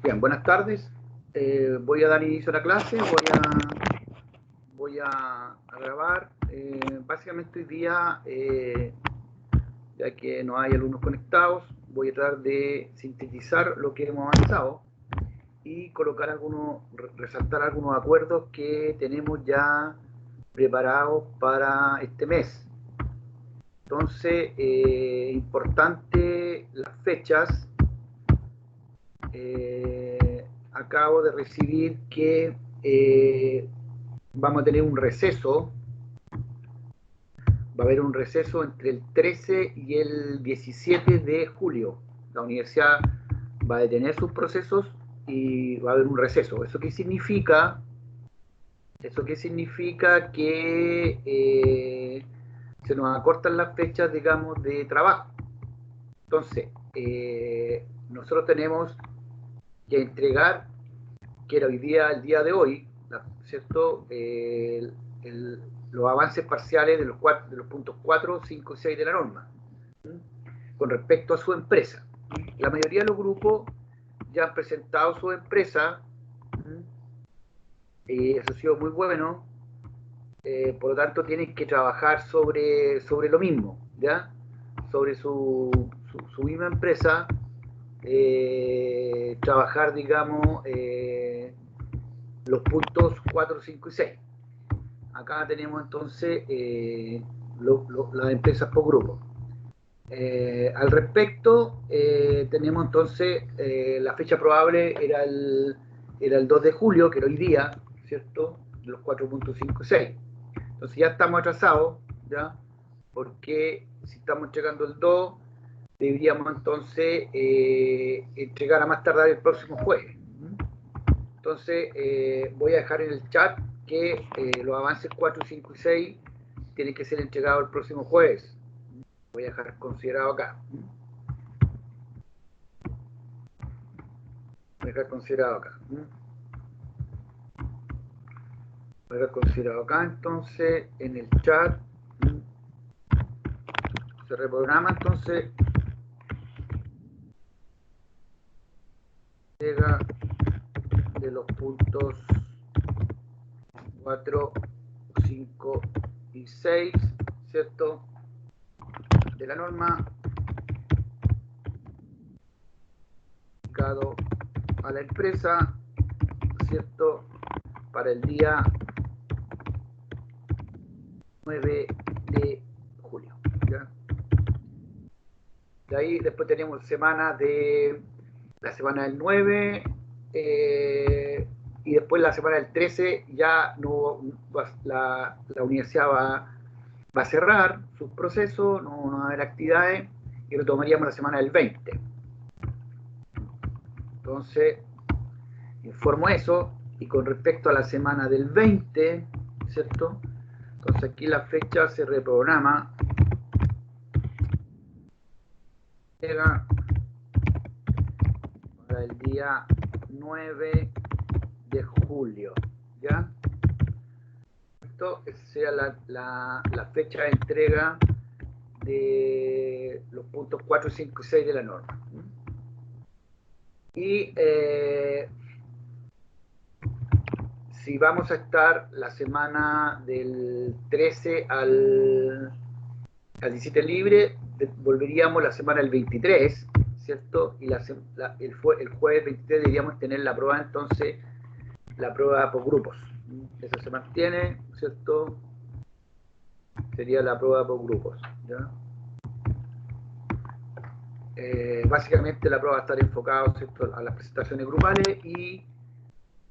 Bien, buenas tardes. Voy a dar inicio a la clase, voy a grabar. Básicamente hoy día, ya que no hay alumnos conectados, voy a tratar de sintetizar lo que hemos avanzado y colocar resaltar algunos acuerdos que tenemos ya preparados para este mes. Entonces, importante las fechas. Acabo de recibir que vamos a tener un receso. Va a haber un receso entre el 13 y el 17 de julio. La universidad va a detener sus procesos y va a haber un receso. ¿Eso qué significa? Eso qué significa que se nos acortan las fechas, digamos, de trabajo. Entonces, nosotros tenemos que entregar, que era hoy día, el día de hoy, ¿cierto? Los avances parciales de los puntos 4, 5 y 6 de la norma, con respecto a su empresa. La mayoría de los grupos ya han presentado su empresa, eso ha sido muy bueno, por lo tanto tienen que trabajar sobre lo mismo, ¿ya? Sobre su misma empresa, trabajar, digamos, los puntos 4, 5 y 6. Acá tenemos entonces las empresas por grupo. Al respecto, tenemos entonces la fecha probable era el 2 de julio, que era hoy día, ¿cierto? Los 4.5 y 6. Entonces ya estamos atrasados, ¿ya? Porque si estamos entregando el 2, deberíamos entonces entregar a más tardar el próximo jueves. Entonces voy a dejar en el chat que los avances 4, 5 y 6 tienen que ser entregados el próximo jueves. Voy a dejar considerado acá. Voy a dejar considerado acá. Voy a dejar considerado acá, entonces, en el chat. Se reprograma, entonces, llega de los puntos 4, 5 y 6, ¿cierto? De la norma, aplicado a la empresa, ¿cierto? Para el día 9 de julio, ¿ya? De ahí después tenemos la semana del 9, y después la semana del 13 ya no la universidad va a cerrar sus procesos, no va a haber actividades, y retomaríamos la semana del 20. Entonces, informo eso, y con respecto a la semana del 20, ¿cierto? Entonces aquí la fecha se reprograma, llega para el día 9 de julio, ¿ya? Esto sea la fecha de entrega de los puntos 4, 5 y 6 de la norma. Y si vamos a estar la semana del 13 al 17 libre, volveríamos la semana del 23, ¿cierto? Y el jueves 23 deberíamos tener la prueba, entonces, la prueba por grupos. Eso se mantiene, ¿cierto? Sería la prueba por grupos, ¿ya? Básicamente la prueba va a estar enfocada, ¿cierto?, a las presentaciones grupales y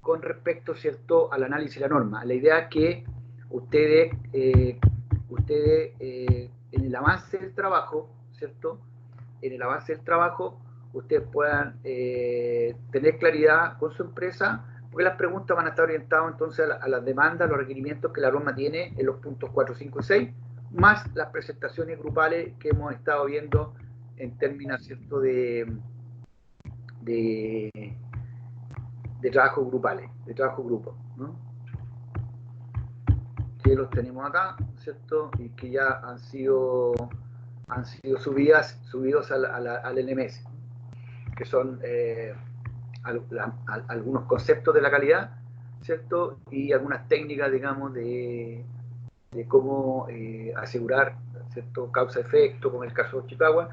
con respecto, ¿cierto?, al análisis de la norma. La idea es que ustedes en el avance del trabajo, ¿cierto?, en el avance del trabajo ustedes puedan tener claridad con su empresa, porque las preguntas van a estar orientadas entonces a las demandas, los requerimientos que la norma tiene en los puntos 4, 5 y 6, más las presentaciones grupales que hemos estado viendo en términos, ¿cierto?, de trabajo grupales, de trabajo grupo, ¿no? Que los tenemos acá, ¿cierto? Y que ya han sido subidos al LMS, que son algunos conceptos de la calidad, ¿cierto? Y algunas técnicas, digamos, de cómo asegurar, ¿cierto? Causa-efecto, como el caso de Chicago,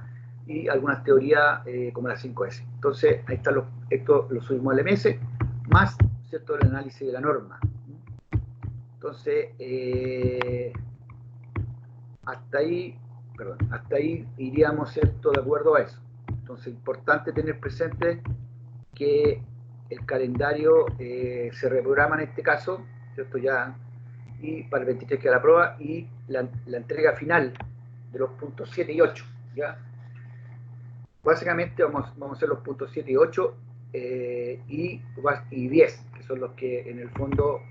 y algunas teorías como las 5S. Entonces, ahí está esto lo subimos al MS, más, ¿cierto?, el análisis de la norma. Entonces, hasta ahí iríamos, ¿cierto?, de acuerdo a eso. Entonces, importante tener presente que el calendario se reprograma en este caso, ¿cierto?, ya, y para el 23 queda la prueba, y la entrega final de los puntos 7 y 8, ¿ya? Básicamente vamos a hacer los puntos 7 y 8 y 10, que son los que en el fondo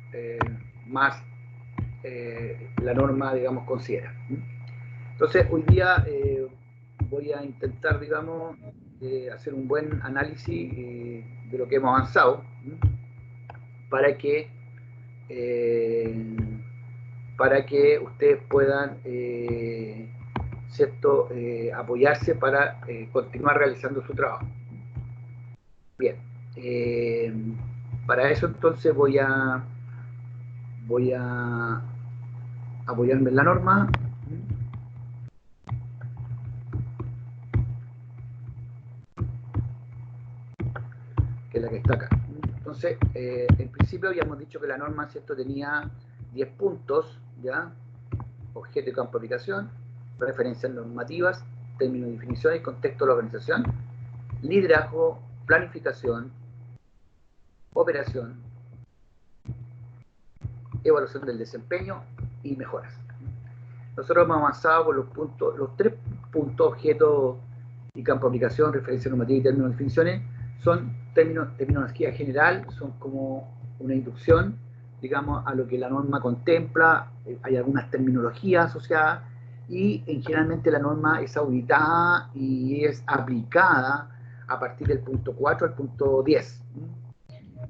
más la norma, digamos, considera. Entonces, hoy día voy a intentar, digamos, hacer un buen análisis de lo que hemos avanzado para que ustedes puedan ¿cierto? Apoyarse para continuar realizando su trabajo. Bien, para eso entonces voy a apoyarme en la norma, que es la que está acá. Entonces, en principio habíamos dicho que la norma, ¿cierto?, tenía 10 puntos, ¿ya? Objeto y campo de aplicación, referencias normativas, términos y definiciones, contexto de la organización, liderazgo, planificación, operación, evaluación del desempeño y mejoras. Nosotros hemos avanzado con los 3 puntos, objeto y campo de aplicación, referencia normativa y términos y definiciones, son terminología general, son como una inducción, digamos, a lo que la norma contempla, hay algunas terminologías asociadas, y generalmente la norma es auditada y es aplicada a partir del punto 4 al punto 10.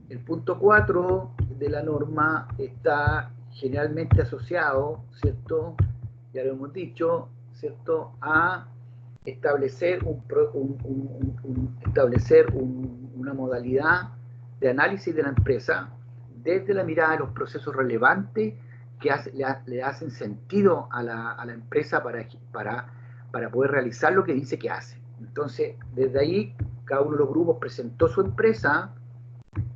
El punto 4 de la norma está generalmente asociado, ¿cierto?, ya lo hemos dicho, ¿cierto?, a establecer una modalidad de análisis de la empresa desde la mirada de los procesos relevantes que le hacen sentido a la empresa para poder realizar lo que dice que hace. Entonces, desde ahí, cada uno de los grupos presentó su empresa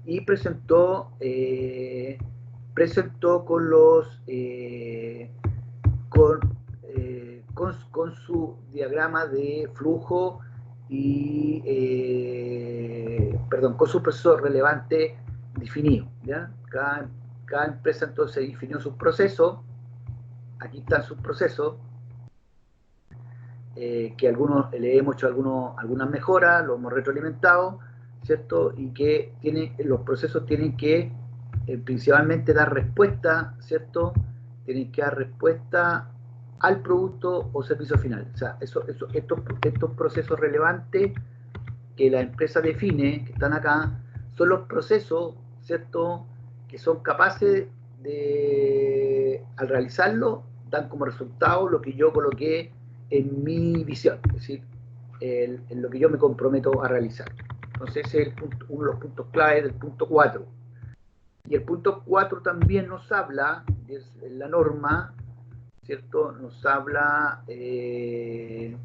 y presentó con los con su diagrama de flujo y con su proceso relevante definido, ¿ya? Cada empresa entonces definió sus procesos. Aquí están sus procesos, que algunos le hemos hecho algunas mejoras, los hemos retroalimentado, ¿cierto? Y que los procesos tienen que principalmente dar respuesta, ¿cierto? Tienen que dar respuesta al producto o servicio final. O sea, estos procesos relevantes que la empresa define, que están acá, son los procesos, ¿cierto?, que son capaces de, al realizarlo, dan como resultado lo que yo coloqué en mi visión, es decir, en lo que yo me comprometo a realizar. Entonces ese es uno de los puntos clave del punto 4. Y el punto 4 también nos habla, en la norma, ¿cierto?, nos habla, el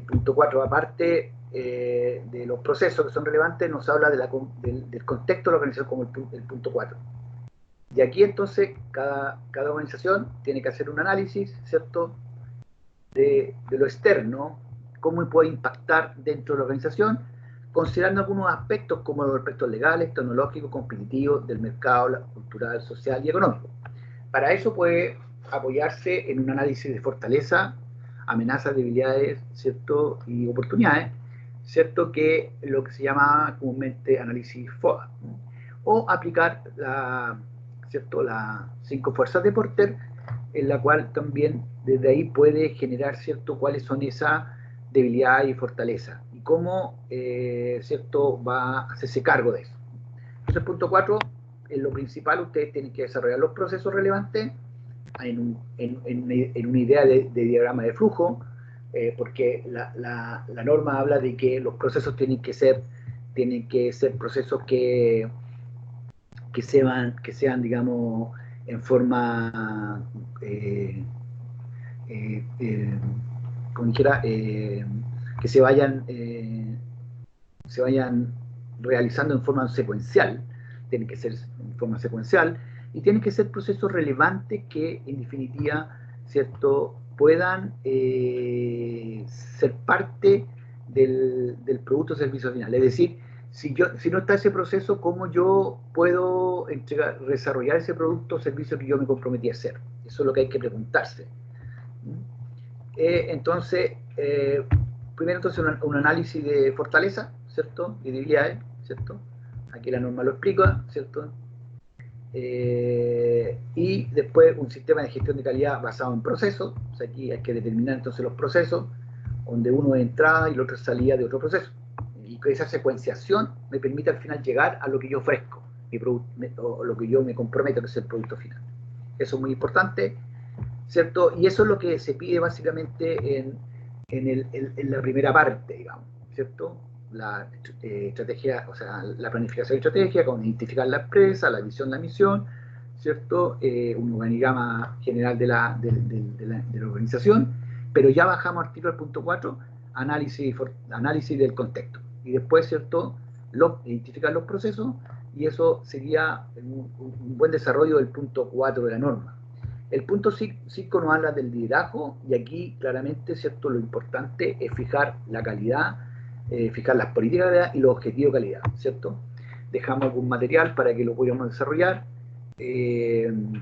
punto 4, aparte de los procesos que son relevantes, nos habla del contexto de la organización como el punto 4. Y aquí entonces cada organización tiene que hacer un análisis, ¿cierto?, de lo externo, cómo puede impactar dentro de la organización, considerando algunos aspectos como los aspectos legales, tecnológicos, competitivos, del mercado, cultural, social y económico. Para eso puede apoyarse en un análisis de fortaleza, amenazas, debilidades, ¿cierto?, y oportunidades, ¿cierto?, que lo que se llama comúnmente análisis FODA, o aplicar las 5 fuerzas de Porter, en la cual también desde ahí puede generar, ¿cierto?, cuáles son esas debilidades y fortalezas, y cómo, ¿cierto?, va a hacerse cargo de eso. Entonces, el punto 4, en lo principal, ustedes tienen que desarrollar los procesos relevantes en una idea de diagrama de flujo, porque la norma habla de que los procesos tienen que ser tienen que ser procesos que sean, digamos, en forma, como dijera, que se vayan realizando en forma secuencial, tienen que ser en forma secuencial, y tienen que ser procesos relevantes que, en definitiva, ¿cierto?, puedan ser parte del producto o servicio final. Es decir, si no está ese proceso, ¿cómo yo puedo desarrollar ese producto o servicio que yo me comprometí a hacer? Eso es lo que hay que preguntarse. Entonces, primero entonces un análisis de fortaleza, ¿cierto? Y debilidades, ¿cierto? Aquí la norma lo explica, ¿cierto? Y después un sistema de gestión de calidad basado en procesos. O sea, aquí hay que determinar entonces los procesos, donde uno es entrada y el otro es salida de otro proceso. Y que esa secuenciación me permite al final llegar a lo que yo ofrezco, o lo que yo me comprometo, que es el producto final. Eso es muy importante, ¿cierto? Y eso es lo que se pide básicamente en la primera parte, digamos, ¿cierto? La estrategia, o sea, la planificación de estrategia, con identificar la empresa, la visión, la misión, ¿cierto? Un organigrama general de la organización, pero ya bajamos al tiro al punto 4, análisis del contexto. Y después, ¿cierto? Identificar los procesos, y eso sería un buen desarrollo del punto 4 de la norma. El punto 5 nos habla del liderazgo, y aquí claramente, ¿cierto?, lo importante es fijar la calidad, fijar las políticas de calidad y los objetivos de calidad, ¿cierto? Dejamos algún material para que lo podamos desarrollar. Me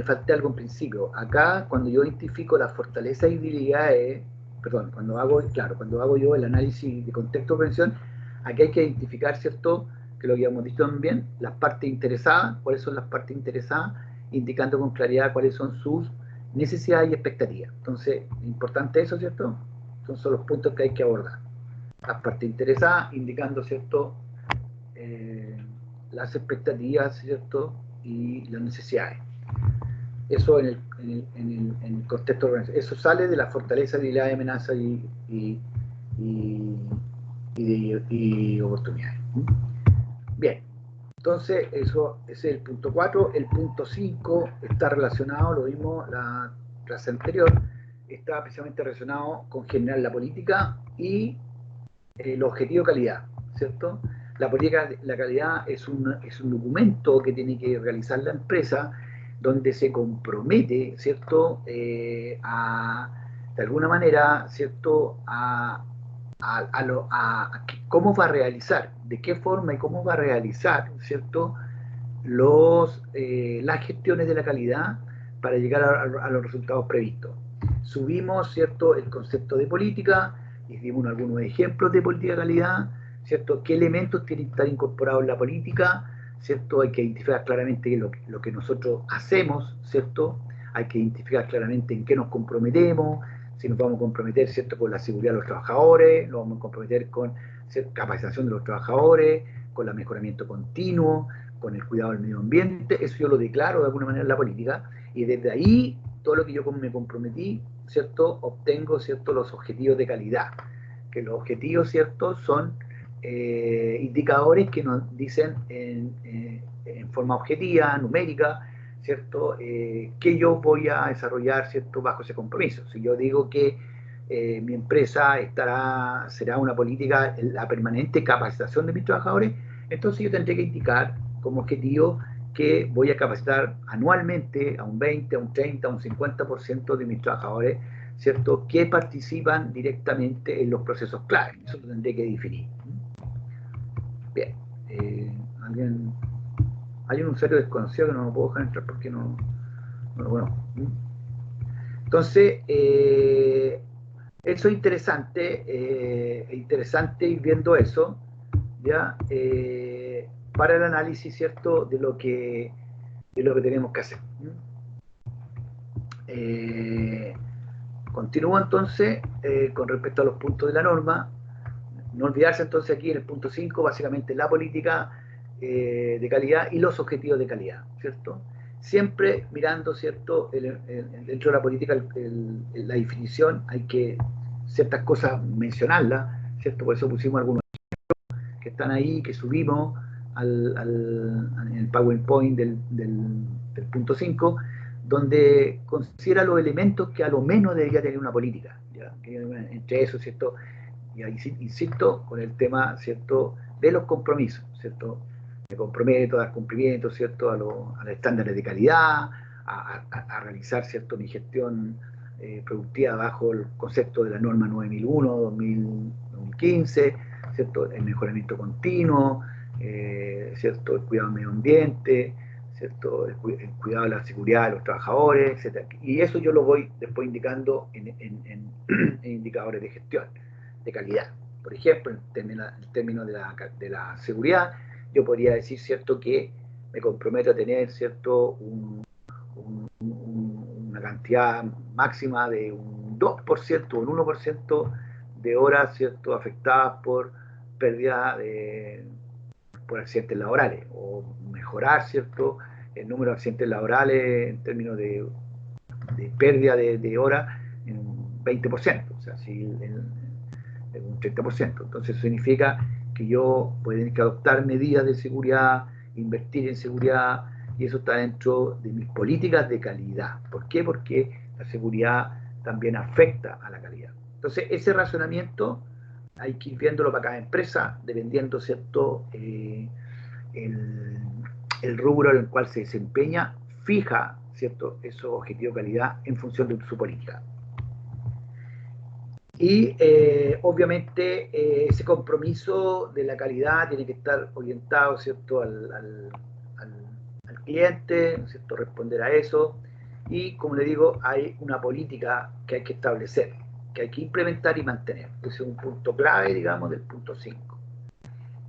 falté algo en principio. Acá, cuando yo identifico las fortalezas y debilidades, perdón, cuando hago yo el análisis de contexto de prevención, aquí hay que identificar, ¿cierto?, que lo que habíamos dicho también, las partes interesadas, cuáles son las partes interesadas, indicando con claridad cuáles son sus necesidades y expectativas. Entonces, importante eso, ¿cierto? Entonces, son los puntos que hay que abordar. Las partes interesadas, indicando, ¿cierto?, las expectativas, ¿cierto?, y las necesidades. Eso en el contexto de organización. Eso sale de la fortaleza, debilidad, amenaza y oportunidades. Bien, entonces eso es el punto 4. El punto 5 está relacionado, lo vimos la clase anterior, está precisamente relacionado con generar la política y el objetivo de calidad, ¿cierto? La política, la calidad es un documento que tiene que realizar la empresa, donde se compromete, ¿cierto?, de alguna manera, ¿cierto?, a cómo va a realizar, de qué forma y cómo va a realizar, ¿cierto?, las gestiones de la calidad para llegar a los resultados previstos. Subimos, ¿cierto?, el concepto de política, y dimos algunos ejemplos de política de calidad, ¿cierto?, qué elementos tienen que estar incorporados en la política, ¿cierto? Hay que identificar claramente lo que nosotros hacemos, ¿cierto? Hay que identificar claramente en qué nos comprometemos, si nos vamos a comprometer, ¿cierto?, con la seguridad de los trabajadores, nos vamos a comprometer con capacitación de los trabajadores, con el mejoramiento continuo, con el cuidado del medio ambiente. Eso yo lo declaro de alguna manera en la política, y desde ahí, todo lo que yo me comprometí, ¿cierto?, obtengo, ¿cierto?, los objetivos de calidad, que los objetivos, ¿cierto?, son indicadores que nos dicen en forma objetiva, numérica, ¿cierto?, que yo voy a desarrollar, ¿cierto?, bajo ese compromiso. Si yo digo que mi empresa será una política, la permanente capacitación de mis trabajadores, entonces yo tendré que indicar como objetivo que voy a capacitar anualmente a un 20, a un 30, a un 50% de mis trabajadores, ¿cierto?, que participan directamente en los procesos clave. Eso lo tendré que definir. Bien. Hay un usuario desconocido que no lo puedo dejar entrar porque no lo conozco. Entonces, eso es interesante ir viendo eso, ¿ya? Para el análisis, ¿cierto?, de lo que tenemos que hacer. Continúo entonces con respecto a los puntos de la norma. No olvidarse entonces aquí en el punto 5, básicamente la política de calidad y los objetivos de calidad, ¿cierto? Siempre mirando, ¿cierto?, dentro de la política, la definición, hay que ciertas cosas mencionarlas, ¿cierto? Por eso pusimos algunos que están ahí, que subimos en el PowerPoint del punto 5, donde considera los elementos que a lo menos debería tener una política, ¿ya? Entre eso, ¿cierto? Y ahí insisto con el tema, ¿cierto?, de los compromisos, ¿cierto? Me comprometo a dar cumplimiento, ¿cierto?, a los estándares de calidad, a realizar, ¿cierto?, mi gestión productiva bajo el concepto de la norma 9001, 2015, ¿cierto?, el mejoramiento continuo, ¿cierto?, el cuidado del medio ambiente, ¿cierto?, el cuidado de la seguridad de los trabajadores, etc. Y eso yo lo voy después indicando en indicadores de gestión, de calidad. Por ejemplo, en el término de la seguridad, yo podría decir, ¿cierto?, que me comprometo a tener, ¿cierto?, una cantidad máxima de un 2% o un 1% de horas, ¿cierto?, afectadas por pérdida por accidentes laborales, o mejorar, ¿cierto?, el número de accidentes laborales en términos de pérdida de horas en un 20%, o sea, si en un 30%. Entonces eso significa que yo voy a tener que adoptar medidas de seguridad, invertir en seguridad, y eso está dentro de mis políticas de calidad. ¿Por qué? Porque la seguridad también afecta a la calidad. Entonces ese razonamiento hay que ir viéndolo para cada empresa, dependiendo, ¿cierto?, el rubro en el cual se desempeña, fija, ¿cierto?, esos objetivos de calidad en función de su política. Y obviamente ese compromiso de la calidad tiene que estar orientado, ¿cierto?, al cliente, ¿cierto?, responder a eso. Y como le digo, hay una política que hay que establecer, que hay que implementar y mantener. Ese es un punto clave, digamos, del punto 5.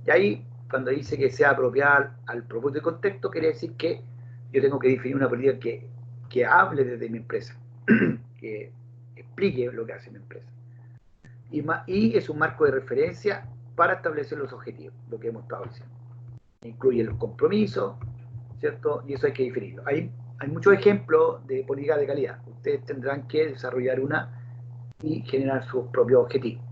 Y ahí, cuando dice que sea apropiada al propósito de contexto, quiere decir que yo tengo que definir una política que hable desde mi empresa, que explique lo que hace mi empresa. Y es un marco de referencia para establecer los objetivos, lo que hemos estado diciendo. Incluye los compromisos, ¿cierto? Y eso hay que definirlo. Hay muchos ejemplos de política de calidad. Ustedes tendrán que desarrollar una y generar sus propios objetivos.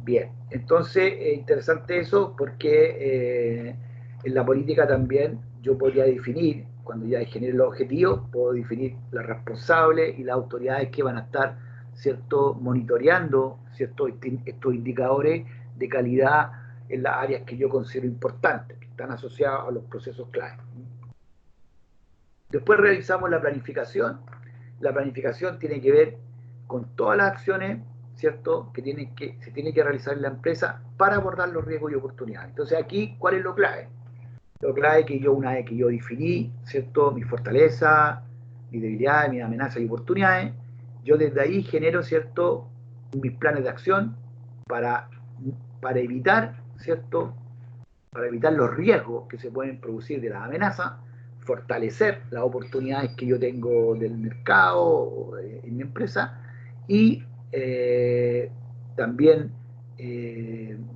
Bien, entonces interesante eso porque en la política también yo podría definir, cuando ya genere los objetivos, puedo definir las responsables y las autoridades que van a estar, ¿cierto?, monitoreando, ¿cierto?, estos indicadores de calidad en las áreas que yo considero importantes, que están asociadas a los procesos clave. Después realizamos la planificación. La planificación tiene que ver con todas las acciones, ¿cierto?, que se tiene que realizar en la empresa para abordar los riesgos y oportunidades. Entonces aquí, ¿cuál es lo clave? Lo clave es que yo, una vez que yo definí, ¿cierto?, mis fortalezas, mis debilidades, mis amenazas y oportunidades, yo desde ahí genero, ¿cierto?, mis planes de acción para evitar, ¿cierto?, para evitar los riesgos que se pueden producir de las amenazas, fortalecer las oportunidades que yo tengo del mercado en mi empresa y también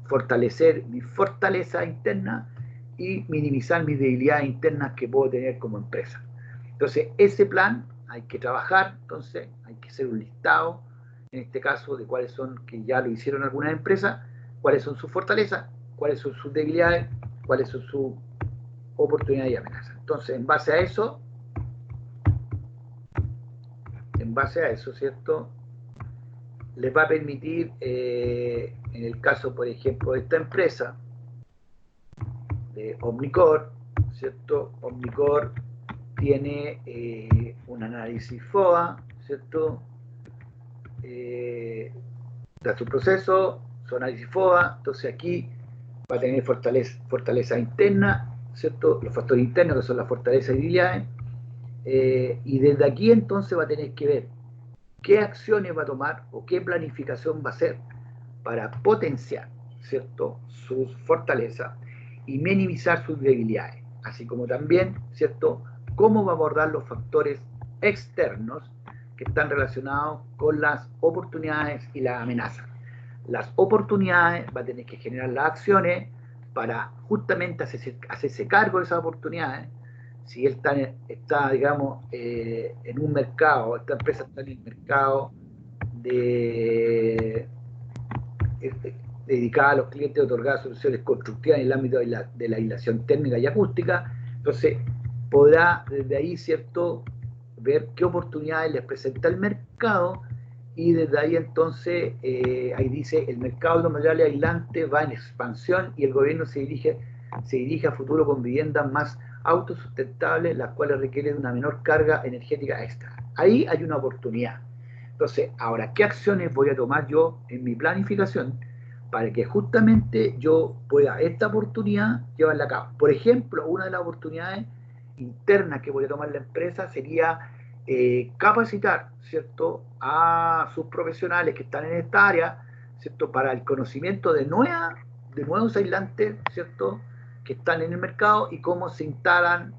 fortalecer mi fortaleza interna y minimizar mis debilidades internas que puedo tener como empresa. Entonces, ese plan hay que trabajar, entonces hay que hacer un listado, en este caso, de cuáles son, que ya lo hicieron algunas empresas, cuáles son sus fortalezas, cuáles son sus debilidades, cuáles son sus oportunidades y amenazas. Entonces, en base a eso, ¿cierto?, les va a permitir, en el caso, por ejemplo, de esta empresa, de Omnicore, ¿cierto? Omnicore tiene un análisis FOA, ¿cierto? Da su proceso, su análisis FOA, entonces aquí va a tener fortaleza interna, ¿cierto?, los factores internos que son las fortalezas y debilidades, y desde aquí entonces va a tener que ver qué acciones va a tomar o qué planificación va a hacer para potenciar, ¿cierto?, sus fortalezas y minimizar sus debilidades, así como también, ¿cierto?, cómo va a abordar los factores externos que están relacionados con las oportunidades y las amenazas. Las oportunidades va a tener que generar las acciones para justamente hacerse cargo de esas oportunidades. Si él está digamos, en un mercado, esta empresa está en el mercado dedicada a los clientes otorgadas soluciones constructivas en el ámbito de la aislación térmica y acústica. Entonces, podrá desde ahí, ¿cierto?, ver qué oportunidades les presenta el mercado, y desde ahí entonces, ahí dice, el mercado de los materiales aislantes va en expansión y el gobierno se dirige a futuro con viviendas más autosustentables, las cuales requieren una menor carga energética extra. Ahí hay una oportunidad. Entonces, ahora, ¿qué acciones voy a tomar yo en mi planificación para que justamente yo pueda esta oportunidad llevarla a cabo? Por ejemplo, una de las oportunidades internas que voy a tomar la empresa sería capacitar, ¿cierto?, a sus profesionales que están en esta área, ¿cierto?, para el conocimiento de nuevos aislantes, ¿cierto?, que están en el mercado y cómo se instalan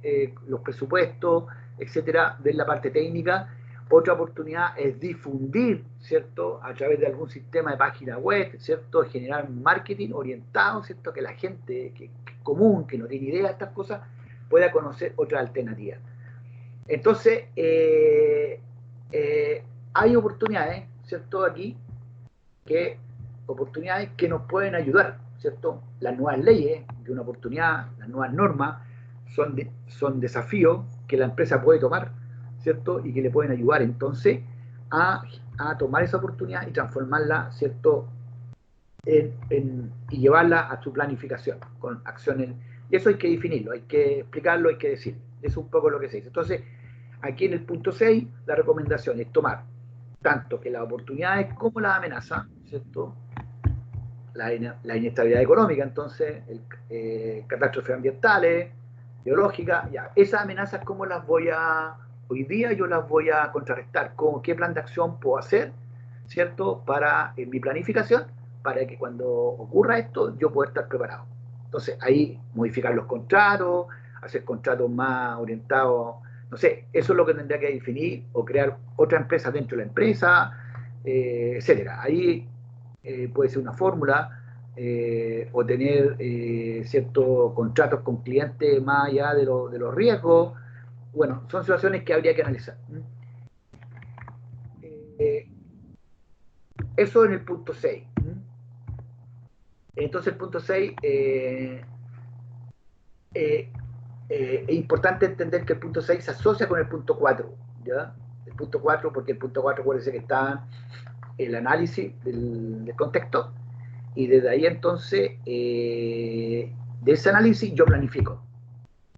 los presupuestos, etcétera, de la parte técnica. Otra oportunidad es difundir, ¿cierto?, a través de algún sistema de página web, ¿cierto?, generar marketing orientado, ¿cierto?, que la gente que común, que no tiene idea de estas cosas, pueda conocer otras alternativas. Entonces, hay oportunidades, ¿cierto?, aquí, oportunidades que nos pueden ayudar, ¿cierto? Las nuevas leyes, de una oportunidad, las nuevas normas, son desafíos que la empresa puede tomar, ¿cierto? Y que le pueden ayudar entonces a tomar esa oportunidad y transformarla, ¿cierto?, y llevarla a su planificación con acciones. Y eso hay que definirlo, hay que explicarlo, hay que decirlo. Eso es un poco lo que se dice. Entonces, aquí en el punto 6, la recomendación es tomar tanto que las oportunidades como las amenazas, ¿cierto?, la inestabilidad económica, entonces, catástrofes ambientales, biológicas, ya. Esas amenazas, ¿cómo las voy hoy día yo las voy a contrarrestar? ¿Qué plan de acción puedo hacer, ¿cierto?, para mi planificación, para que cuando ocurra esto yo pueda estar preparado? Entonces, ahí modificar los contratos, hacer contratos más orientados, no sé, eso es lo que tendría que definir, o crear otra empresa dentro de la empresa, etcétera. Ahí puede ser una fórmula, o tener ciertos contratos con clientes más allá de los riesgos. Bueno, son situaciones que habría que analizar. Eh, Eso en el punto 6. Entonces, el punto 6, es importante entender que el punto 6 se asocia con el punto 4, ¿ya? El punto 4, porque el punto 4 puede ser que está el análisis del contexto, y desde ahí entonces, de ese análisis yo planifico.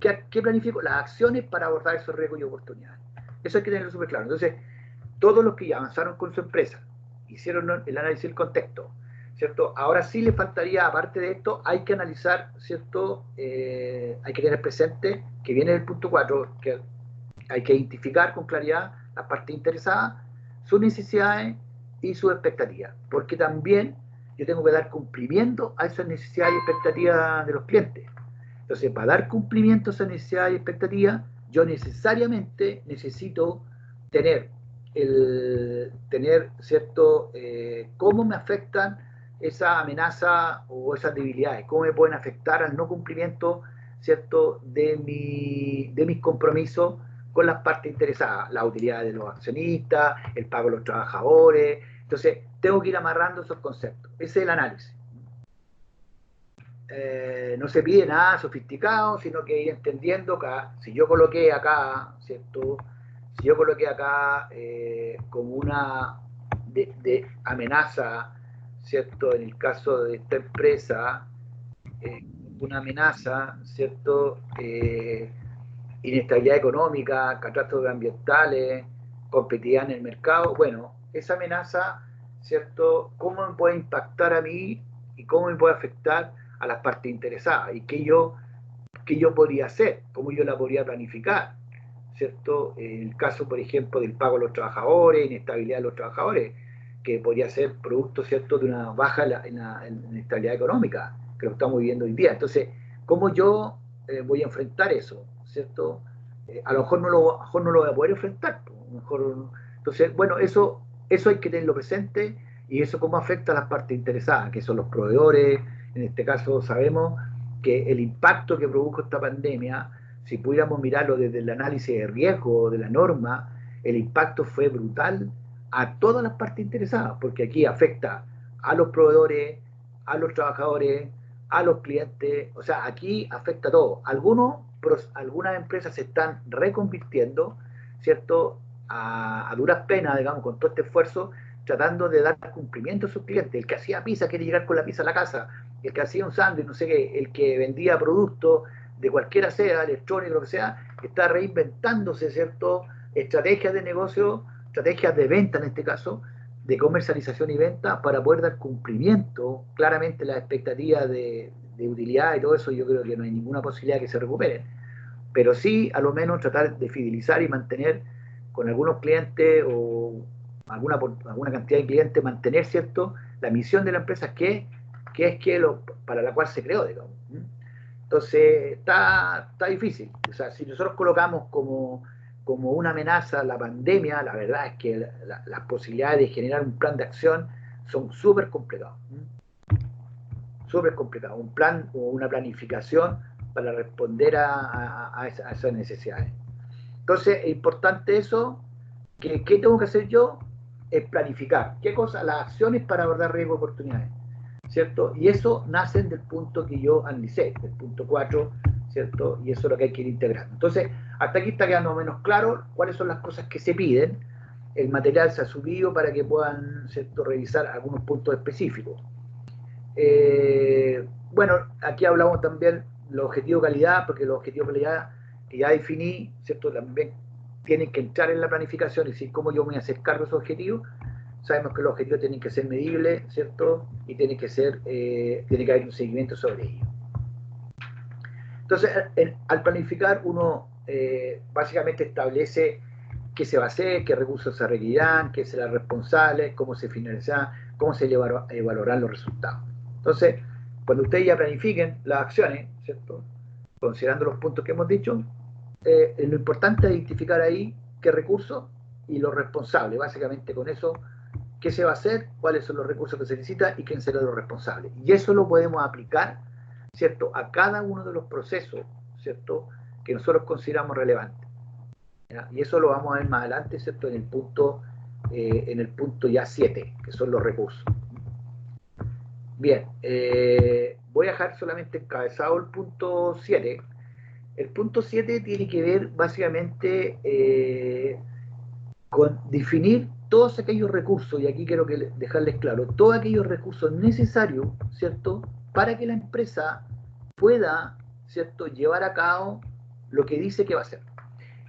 ¿Qué planifico? Las acciones para abordar esos riesgos y oportunidades. Eso hay que tenerlo súper claro. Entonces, todos los que ya avanzaron con su empresa, hicieron el análisis del contexto, ¿cierto? Ahora sí le faltaría, aparte de esto, hay que analizar, ¿cierto? Hay que tener presente que viene el punto 4, que hay que identificar con claridad las partes interesadas, sus necesidades y sus expectativas, porque también yo tengo que dar cumplimiento a esas necesidades y expectativas de los clientes. Entonces, para dar cumplimiento a esas necesidades y expectativas, yo necesariamente necesito tener cierto, cómo me afectan esa amenaza o esas debilidades, cómo me pueden afectar al no cumplimiento, ¿cierto?, de mis compromisos con las partes interesadas, la utilidad de los accionistas, el pago de los trabajadores. Entonces, tengo que ir amarrando esos conceptos. Ese es el análisis. No se pide nada sofisticado, sino que ir entendiendo que si yo coloqué acá, ¿cierto? Si yo coloqué acá como una de amenaza, ¿cierto? En el caso de esta empresa, una amenaza, ¿cierto? Inestabilidad económica, catástrofes ambientales, competitividad en el mercado. Bueno, esa amenaza, ¿cierto? ¿Cómo me puede impactar a mí y cómo me puede afectar a las partes interesadas? ¿Y qué yo podría hacer? ¿Cómo yo la podría planificar? ¿Cierto? En el caso, por ejemplo, del pago a los trabajadores, inestabilidad de los trabajadores, que podría ser producto, ¿cierto?, de una baja en la estabilidad económica, que lo estamos viviendo hoy día. Entonces, ¿cómo yo voy a enfrentar eso? ¿Cierto? A lo mejor no lo voy a poder enfrentar. Entonces, bueno, eso hay que tenerlo presente, y eso cómo afecta a las partes interesadas, que son los proveedores. En este caso sabemos que el impacto que produjo esta pandemia, si pudiéramos mirarlo desde el análisis de riesgo de la norma, el impacto fue brutal a todas las partes interesadas, porque aquí afecta a los proveedores, a los trabajadores, a los clientes. O sea, aquí afecta a todo. Algunas empresas se están reconvirtiendo, ¿cierto? A duras penas, digamos, con todo este esfuerzo, tratando de dar cumplimiento a sus clientes. El que hacía pizza quiere llegar con la pizza a la casa, el que hacía un sándwich, no sé qué, el que vendía productos de cualquiera sea, electrónico, lo que sea, está reinventándose, ¿cierto? Estrategias de negocio, estrategias de venta en este caso, de comercialización y venta, para poder dar cumplimiento. Claramente las expectativas de utilidad y todo eso, yo creo que no hay ninguna posibilidad de que se recuperen, pero sí a lo menos tratar de fidelizar y mantener con algunos clientes o alguna cantidad de clientes, mantener, ¿cierto?, la misión de la empresa para la cual se creó, digamos. Entonces está difícil. O sea, si nosotros colocamos como una amenaza la pandemia, la verdad es que las posibilidades de generar un plan de acción son súper complicadas. Súper complicado. Un plan o una planificación para responder a esas necesidades. Entonces, es importante eso. ¿Qué tengo que hacer yo? Es planificar. ¿Qué cosa? Las acciones para abordar riesgos y oportunidades, ¿cierto? Y eso nace del punto que yo analicé, del punto 4, ¿cierto? Y eso es lo que hay que ir integrando. Entonces, hasta aquí está quedando menos claro cuáles son las cosas que se piden. El material se ha subido para que puedan, ¿cierto?, revisar algunos puntos específicos. Bueno, aquí hablamos también los objetivos de calidad, porque los objetivos de calidad que ya definí, ¿cierto?, también tienen que entrar en la planificación y decir cómo yo me voy a hacer cargo de esos objetivos. Sabemos que los objetivos tienen que ser medibles, ¿cierto? Y tiene que haber un seguimiento sobre ellos. Entonces, al planificar, uno básicamente establece qué se va a hacer, qué recursos se requerirán, qué será responsable, cómo se finalizará, cómo se evaluarán los resultados. Entonces, cuando ustedes ya planifiquen las acciones, ¿cierto?, considerando los puntos que hemos dicho, lo importante es identificar ahí qué recursos y los responsables. Básicamente con eso, qué se va a hacer, cuáles son los recursos que se necesitan y quién será los responsables. Y eso lo podemos aplicar, ¿cierto?, a cada uno de los procesos, ¿cierto?, que nosotros consideramos relevantes. ¿Ya? Y eso lo vamos a ver más adelante, ¿cierto?, en el punto ya 7, que son los recursos. Bien, voy a dejar solamente encabezado el punto 7. El punto 7 tiene que ver básicamente con definir todos aquellos recursos, y aquí quiero dejarles claro, todos aquellos recursos necesarios, ¿cierto?, para que la empresa pueda, ¿cierto?, llevar a cabo lo que dice que va a hacer.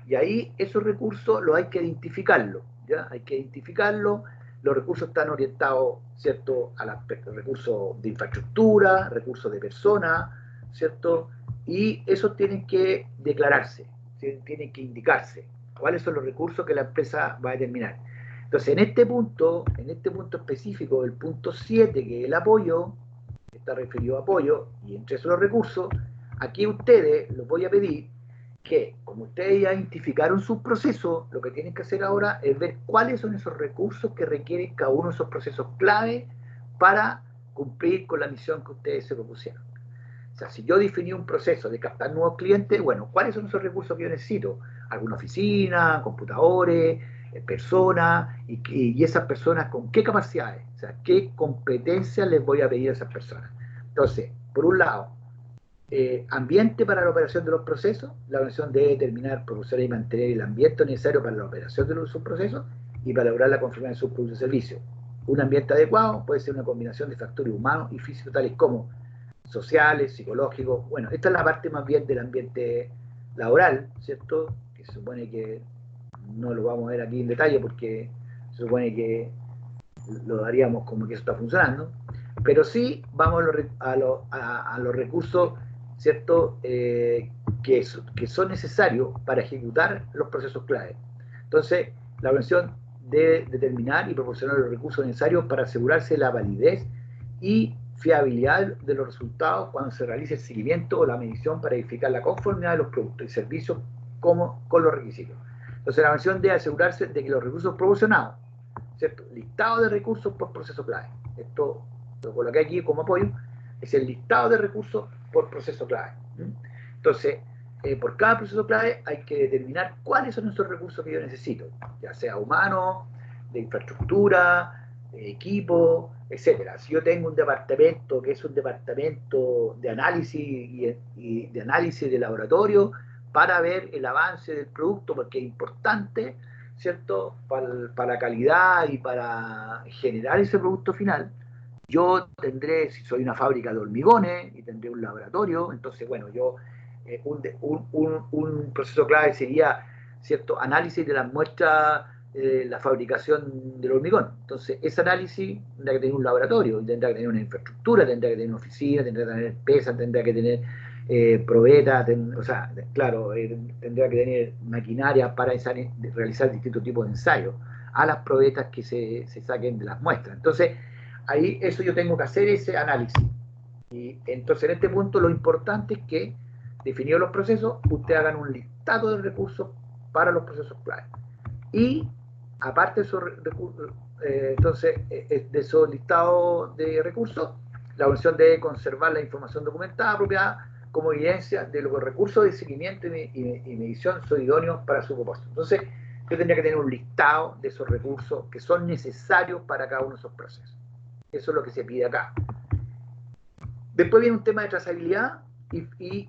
Y ahí esos recursos los hay que identificarlos, ¿ya? Hay que identificarlos. Los recursos están orientados, ¿cierto?, a los recursos de infraestructura, recursos de personas, ¿cierto? Y esos tienen que declararse, tienen que indicarse cuáles son los recursos que la empresa va a determinar. Entonces, en este punto específico, el punto 7, que es el apoyo, está referido a apoyo, y entre esos los recursos, aquí ustedes los voy a pedir que, como ustedes ya identificaron sus procesos, lo que tienen que hacer ahora es ver cuáles son esos recursos que requieren cada uno de esos procesos clave para cumplir con la misión que ustedes se propusieron. O sea, si yo definí un proceso de captar nuevos clientes, bueno, ¿cuáles son esos recursos que yo necesito? ¿Alguna oficina, computadores, personas? Y esas personas con qué capacidades, o sea, qué competencias les voy a pedir a esas personas. Entonces, por un lado, ambiente para la operación de los procesos. La organización debe determinar, proporcionar y mantener el ambiente necesario para la operación de sus procesos y para lograr la conformidad de sus productos y servicios. Un ambiente adecuado puede ser una combinación de factores humanos y físicos, tales como sociales, psicológicos. Bueno, esta es la parte más bien del ambiente laboral, ¿cierto?, que se supone que no lo vamos a ver aquí en detalle porque se supone que lo daríamos como que eso está funcionando, pero sí vamos a los recursos, ¿cierto?, que son necesarios para ejecutar los procesos clave. Entonces, la organización debe determinar y proporcionar los recursos necesarios para asegurarse la validez y fiabilidad de los resultados cuando se realice el seguimiento o la medición para verificar la conformidad de los productos y servicios con los requisitos. Entonces, la organización debe asegurarse de que los recursos proporcionados, ¿cierto?, listado de recursos por proceso clave. Esto lo coloqué aquí como apoyo, es el listado de recursos por proceso clave. Entonces, por cada proceso clave hay que determinar cuáles son esos recursos que yo necesito, ya sea humanos, de infraestructura, equipo, etcétera. Si yo tengo un departamento que es un departamento de análisis y de análisis de laboratorio para ver el avance del producto, porque es importante, ¿cierto?, para la calidad y para generar ese producto final. Yo tendré, si soy una fábrica de hormigones y tendré un laboratorio, entonces, bueno, yo, un proceso clave sería, ¿cierto?, análisis de las muestras, la fabricación del hormigón. Entonces, ese análisis tendrá que tener un laboratorio, tendrá que tener una infraestructura, tendrá que tener una oficina, tendrá que tener pesas, tendrá que tener probetas, o sea, claro, tendrá que tener maquinaria para realizar distintos tipos de ensayos a las probetas que se saquen de las muestras. Entonces, ahí eso yo tengo que hacer ese análisis. Y entonces en este punto lo importante es que, definidos los procesos, ustedes hagan un listado de recursos para los procesos clave. Y aparte de esos recursos, de esos listados de recursos, la organización debe conservar la información documentada apropiada como evidencia de los recursos de seguimiento y medición son idóneos para su propósito. Entonces, yo tendría que tener un listado de esos recursos que son necesarios para cada uno de esos procesos. Eso es lo que se pide acá. Después viene un tema de trazabilidad y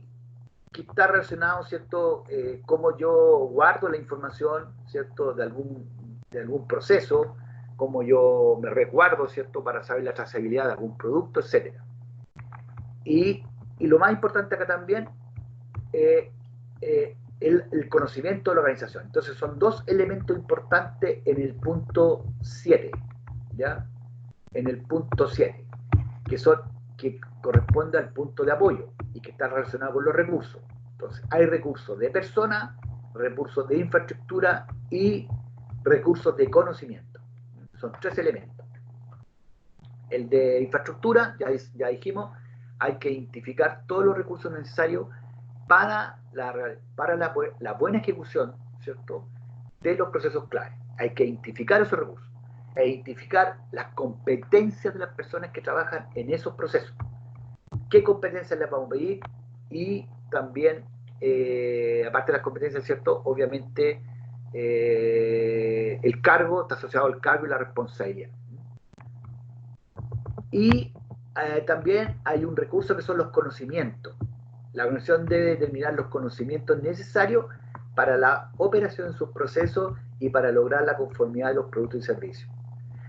que está relacionado, ¿cierto?, cómo yo guardo la información, ¿cierto?, de algún proceso, cómo yo me resguardo, ¿cierto?, para saber la trazabilidad de algún producto, etc. Y lo más importante acá también, el conocimiento de la organización. Entonces son dos elementos importantes en el punto 7, ¿ya? En el punto 7, que corresponde al punto de apoyo y que está relacionado con los recursos. Entonces, hay recursos de personas, recursos de infraestructura y recursos de conocimiento. Son tres elementos. El de infraestructura, ya dijimos, hay que identificar todos los recursos necesarios para la buena ejecución, ¿cierto?, de los procesos clave. Hay que identificar esos recursos, e identificar las competencias de las personas que trabajan en esos procesos. ¿Qué competencias les vamos a pedir? Y también, aparte de las competencias, ¿cierto?, obviamente el cargo, está asociado al cargo y la responsabilidad. Y también hay un recurso que son los conocimientos. La organización debe determinar los conocimientos necesarios para la operación de sus procesos y para lograr la conformidad de los productos y servicios.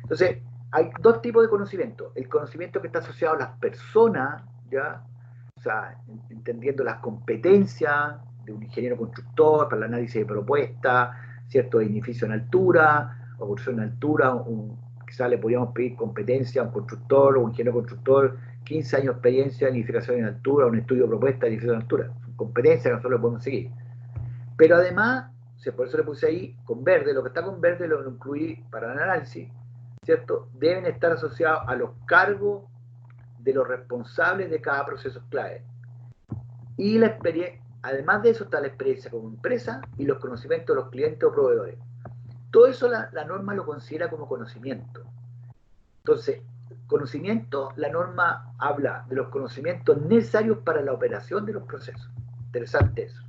Entonces, hay dos tipos de conocimiento. El conocimiento que está asociado a las personas, ¿ya? O sea, entendiendo las competencias de un ingeniero constructor para el análisis de propuestas, ¿cierto?, de edificio en altura, o construcción en altura, quizás le podríamos pedir competencia a un constructor o un ingeniero constructor, 15 años de experiencia en edificación en altura, un estudio de propuesta de edificación en altura. Son competencias que nosotros podemos seguir. Pero además, por eso le puse ahí con verde, lo que está con verde lo incluí para el análisis, ¿cierto? Deben estar asociados a los cargos de los responsables de cada proceso clave. Y la experiencia, además de eso está la experiencia como empresa y los conocimientos de los clientes o proveedores. Todo eso la norma lo considera como conocimiento. Entonces, conocimiento, la norma habla de los conocimientos necesarios para la operación de los procesos. Interesante eso.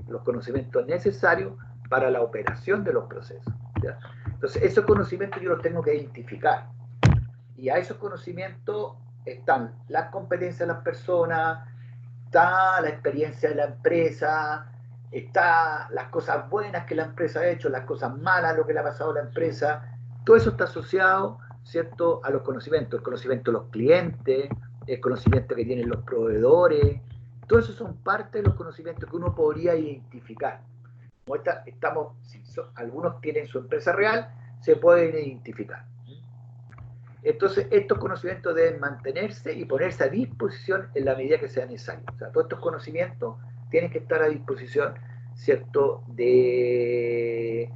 Los conocimientos necesarios para la operación de los procesos, ¿ya? Entonces, esos conocimientos yo los tengo que identificar. Y a esos conocimientos están las competencias de las personas, está la experiencia de la empresa, está las cosas buenas que la empresa ha hecho, las cosas malas, lo que le ha pasado a la empresa. Todo eso está asociado, ¿cierto?, a los conocimientos. El conocimiento de los clientes, el conocimiento que tienen los proveedores. Todo eso son parte de los conocimientos que uno podría identificar. Como algunos tienen su empresa real, se pueden identificar. Entonces, estos conocimientos deben mantenerse y ponerse a disposición en la medida que sea necesario. O sea, todos estos conocimientos tienen que estar a disposición, ¿cierto?, del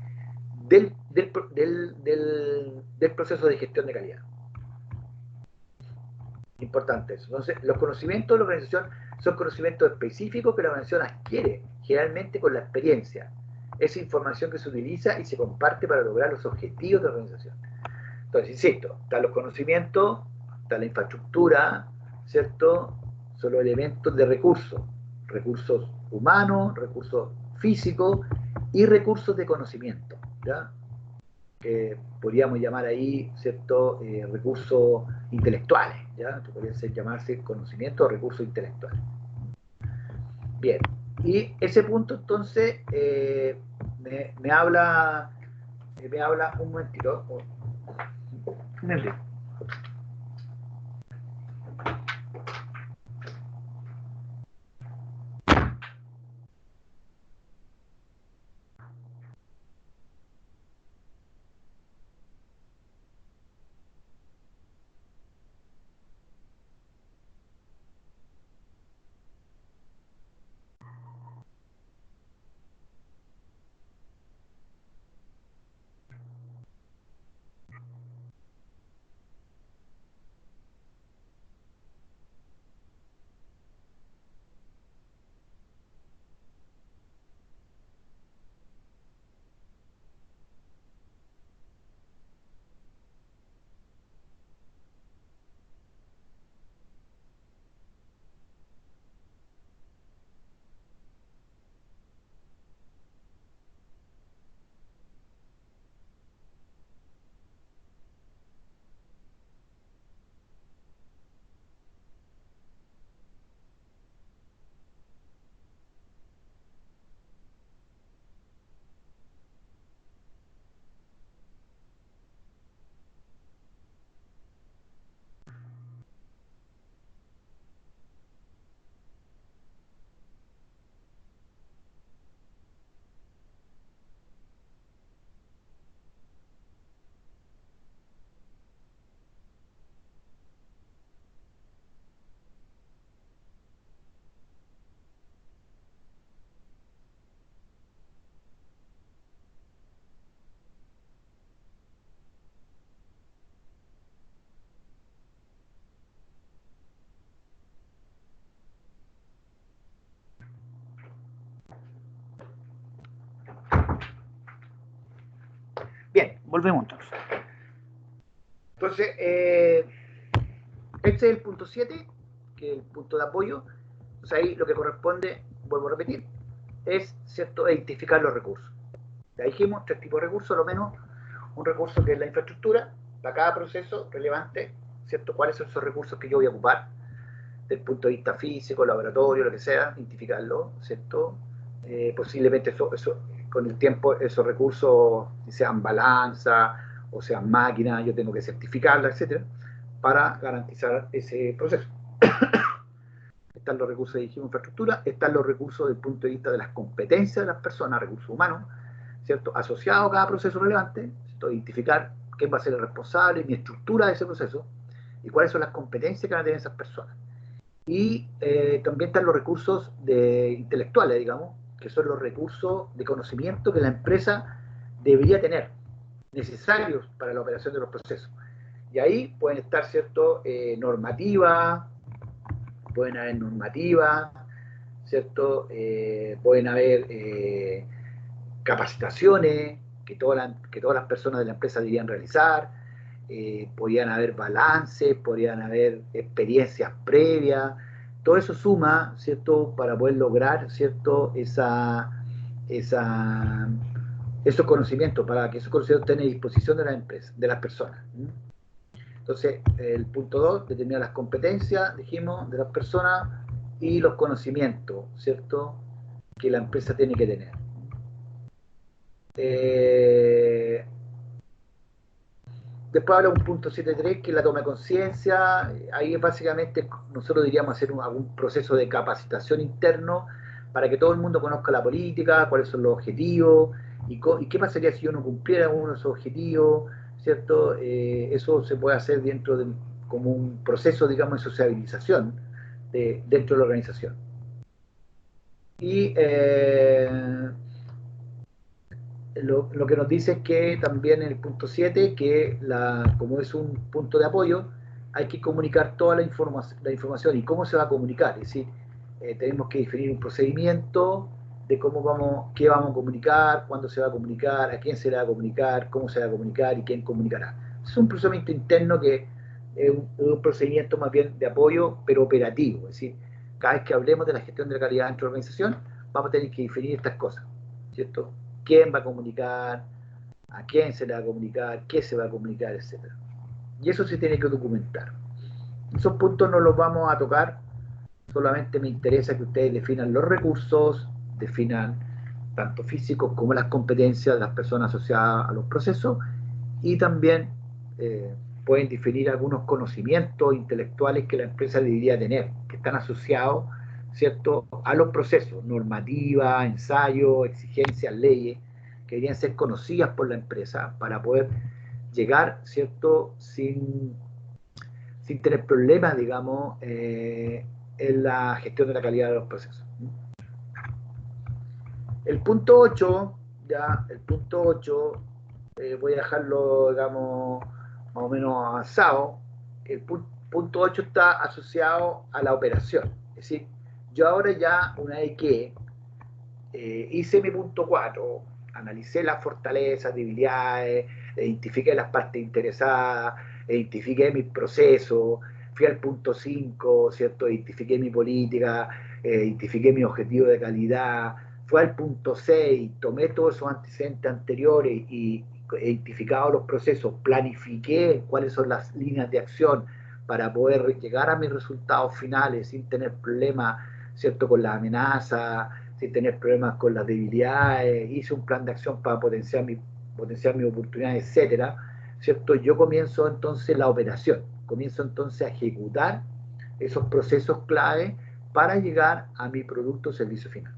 proceso de gestión de calidad. Importante eso. Entonces, los conocimientos de la organización son conocimientos específicos que la organización adquiere, generalmente con la experiencia. Es información que se utiliza y se comparte para lograr los objetivos de la organización. Entonces, insisto, están los conocimientos, está la infraestructura, ¿cierto? Son los elementos de recursos humanos, recursos físicos y recursos de conocimiento, ¿ya? que podríamos llamar ahí, ¿cierto? Recursos intelectuales, ¿ya? Que podrían llamarse conocimiento o recursos intelectuales. Bien, y ese punto entonces me habla un momentito. Un momentito. Bien, volvemos entonces. Entonces, este es el punto 7, que es el punto de apoyo. Entonces ahí lo que corresponde, vuelvo a repetir, es, ¿cierto?, identificar los recursos. Ya dijimos, 3 tipos de recursos, lo menos un recurso que es la infraestructura, para cada proceso relevante, ¿cierto?, cuáles son esos recursos que yo voy a ocupar, desde el punto de vista físico, laboratorio, lo que sea, identificarlo, ¿cierto? Posiblemente eso, con el tiempo, esos recursos, sean balanza o sean máquinas, yo tengo que certificarlas, etcétera, para garantizar ese proceso. Están los recursos de infraestructura, están los recursos desde el punto de vista de las competencias de las personas, recursos humanos, ¿cierto? Asociados a cada proceso relevante, ¿cierto? Identificar quién va a ser el responsable, mi estructura de ese proceso y cuáles son las competencias que van a tener esas personas. Y también están los recursos intelectuales, digamos, que son los recursos de conocimiento que la empresa debería tener, necesarios para la operación de los procesos. Y ahí pueden estar, ¿cierto?, normativa, pueden haber normativas, ¿cierto? Pueden haber capacitaciones que todas las personas de la empresa deberían realizar, podrían haber balances, podrían haber experiencias previas, todo eso suma, ¿cierto?, para poder lograr, ¿cierto?, esos conocimientos, para que esos conocimientos estén a disposición de la empresa, de las personas. Entonces, el punto 2, determinar las competencias, dijimos, de las personas y los conocimientos, ¿cierto?, que la empresa tiene que tener. Después habla un punto 7.3, que es la toma de conciencia. Ahí básicamente nosotros diríamos hacer algún proceso de capacitación interno para que todo el mundo conozca la política, cuáles son los objetivos, y qué pasaría si yo no cumpliera uno de esos objetivos, ¿cierto? Eso se puede hacer dentro de como un proceso, digamos, de sociabilización dentro de la organización. Y lo que nos dice es que también en el punto 7, que como es un punto de apoyo, hay que comunicar toda la información y cómo se va a comunicar. Es decir, tenemos que definir un procedimiento de qué vamos a comunicar, cuándo se va a comunicar, a quién se le va a comunicar, cómo se va a comunicar y quién comunicará. Es un procedimiento interno que es un procedimiento más bien de apoyo, pero operativo. Es decir, cada vez que hablemos de la gestión de la calidad dentro de la organización, vamos a tener que definir estas cosas, ¿cierto? Quién va a comunicar, a quién se le va a comunicar, qué se va a comunicar, etcétera. Y eso se tiene que documentar. Esos puntos no los vamos a tocar, solamente me interesa que ustedes definan los recursos, definan tanto físicos como las competencias de las personas asociadas a los procesos, y también pueden definir algunos conocimientos intelectuales que la empresa debería tener, que están asociados, ¿cierto?, a los procesos, normativa, ensayo, exigencias, leyes, que deberían ser conocidas por la empresa para poder llegar, ¿cierto?, sin tener problemas, digamos, en la gestión de la calidad de los procesos. El punto 8, ya, el punto 8, voy a dejarlo, digamos, más o menos avanzado. El punto 8 está asociado a la operación. Es decir, yo ahora ya, una vez que hice mi punto 4, analicé las fortalezas, debilidades, identifiqué las partes interesadas, identifiqué mis procesos, fui al punto 5, ¿cierto? Identifiqué mi política, identifiqué mi objetivo de calidad, fui al punto 6, tomé todos esos antecedentes anteriores y identificado los procesos, planifiqué cuáles son las líneas de acción para poder llegar a mis resultados finales sin tener problemas, ¿cierto?, con las amenazas, sin tener problemas con las debilidades, hice un plan de acción para potenciar mis oportunidades, etcétera, ¿cierto? Yo comienzo entonces la operación, comienzo entonces a ejecutar esos procesos clave para llegar a mi producto o servicio final.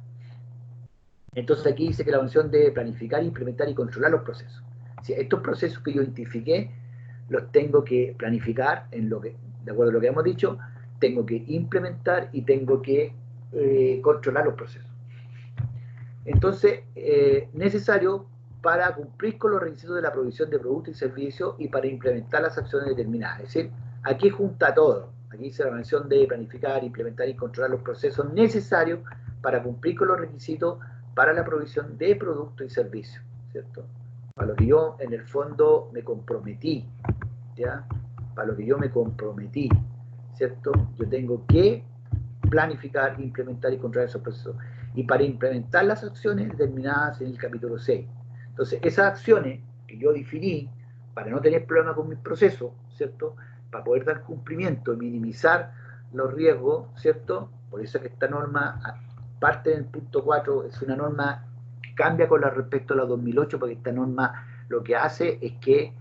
Entonces aquí dice que la función debe planificar, implementar y controlar los procesos. Si estos procesos que yo identifiqué los tengo que planificar en lo que, de acuerdo a lo que hemos dicho, tengo que implementar y tengo que controlar los procesos. Entonces, necesario para cumplir con los requisitos de la provisión de productos y servicios y para implementar las acciones determinadas. Es decir, aquí junta todo. Aquí dice la mención de planificar, implementar y controlar los procesos necesarios para cumplir con los requisitos para la provisión de productos y servicios, ¿cierto? Para lo que yo, en el fondo, me comprometí, ¿ya? Para lo que yo me comprometí, ¿cierto? Yo tengo que planificar, implementar y controlar esos procesos. Y para implementar las acciones determinadas en el capítulo 6. Entonces, esas acciones que yo definí para no tener problemas con mis procesos, ¿cierto? Para poder dar cumplimiento y minimizar los riesgos, ¿cierto? Por eso es que esta norma, parte del punto 4, es una norma que cambia con la respecto a la 2008, porque esta norma lo que hace es que